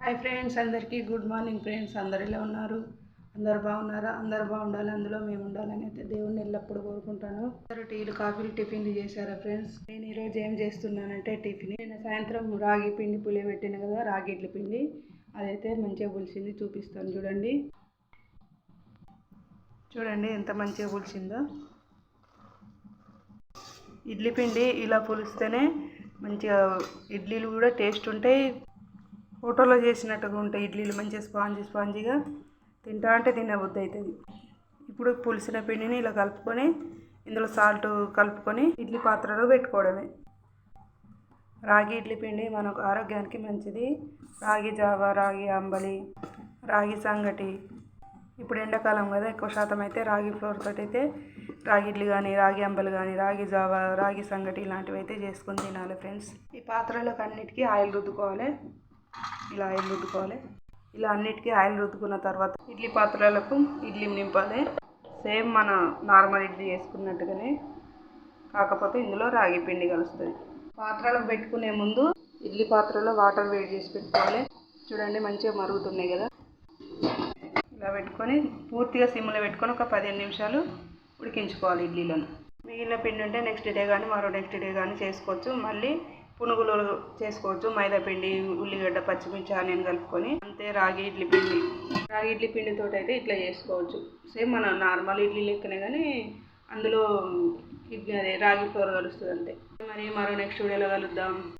Hi friends, అందరికీ good morning friends. అందరు ఎలా ఉన్నారు? అందరు బాగున్నారా? అందరు బాగుండాలి, అందులో మేము ఉండాలని అయితే దేవుణ్ణి ఎల్లప్పుడూ కోరుకుంటాను. అందరూ టీలు కాఫీలు టిఫిన్లు చేశారా ఫ్రెండ్స్? నేను ఈరోజు ఏం చేస్తున్నానంటే టిఫిన్. నేను సాయంత్రం రాగి పిండి పులియబెట్టిన కదా, రాగి ఇడ్లీ పిండి, అదైతే మంచిగా పులిసింది. చూపిస్తాను చూడండి. చూడండి ఎంత మంచిగా పులిసిందో. ఇడ్లీ పిండి ఇలా పులిస్తేనే మంచిగా ఇడ్లీలు కూడా టేస్ట్ ఉంటాయి. హోటల్లో చేసినట్టుగా ఉంటాయి ఇడ్లీలు, మంచిగా స్పాంజీగా తింటా అంటే తినబుద్ధి అవుతుంది. ఇప్పుడు పులిసిన పిండిని ఇలా కలుపుకొని ఇందులో సాల్ట్ కలుపుకొని ఇడ్లీ పాత్రలో పెట్టుకోవడమే. రాగి ఇడ్లీ పిండి మనకు ఆరోగ్యానికి మంచిది. రాగి జావ, రాగి అంబలి, రాగి సంగటి. ఇప్పుడు ఎండాకాలం కదా, ఎక్కువ శాతం అయితే రాగి ఫ్లోర్ తోటి అయితే రాగి ఇడ్లీ కానీ, రాగి అంబలి కానీ, రాగి జావ, రాగి సంగటి ఇలాంటివి అయితే చేసుకొని తినాలి ఫ్రెండ్స్. ఈ పాత్రలకు అన్నిటికీ ఆయిల్ రుద్దుకోవాలి. ఇలా ఆయిల్ రుద్దుకోవాలి. ఇలా అన్నిటికీ ఆయిల్ రుద్దుకున్న తర్వాత ఇడ్లీ పాత్రలకు ఇడ్లీ నింపాలి. సేమ్ మన నార్మల్ ఇడ్లీ చేసుకున్నట్టుగానే, కాకపోతే ఇందులో రాగి పిండి కలుస్తుంది. పాత్రలకు పెట్టుకునే ముందు ఇడ్లీ పాత్రలో వాటర్ వేడి చేసి పెట్టుకోవాలి. చూడండి మంచిగా మరుగుతున్నాయి కదా. ఇలా పెట్టుకొని పూర్తిగా సిమ్లో పెట్టుకొని ఒక 15 నిమిషాలు ఉడికించుకోవాలి ఇడ్లీలను. మిగిలిన పిండి ఉంటే నెక్స్ట్ డే కానీ మరో నెక్స్ట్ డే కానీ చేసుకోవచ్చు. మళ్ళీ పునుగులు చేసుకోవచ్చు. మైదా పిండి, ఉల్లిగడ్డ, పచ్చిమిర్చి, ఆనియన్ కలుపుకొని అంతే. రాగి ఇడ్లీ పిండితో అయితే ఇట్లా చేసుకోవచ్చు. సేమ్ మన నార్మల్ ఇడ్లీ లెక్కనే, కానీ అందులో అదే రాగి ఫ్లోర్ కలుస్తుంది అంతే. మరి మరో నెక్స్ట్ వీడియోలో కలుద్దాం.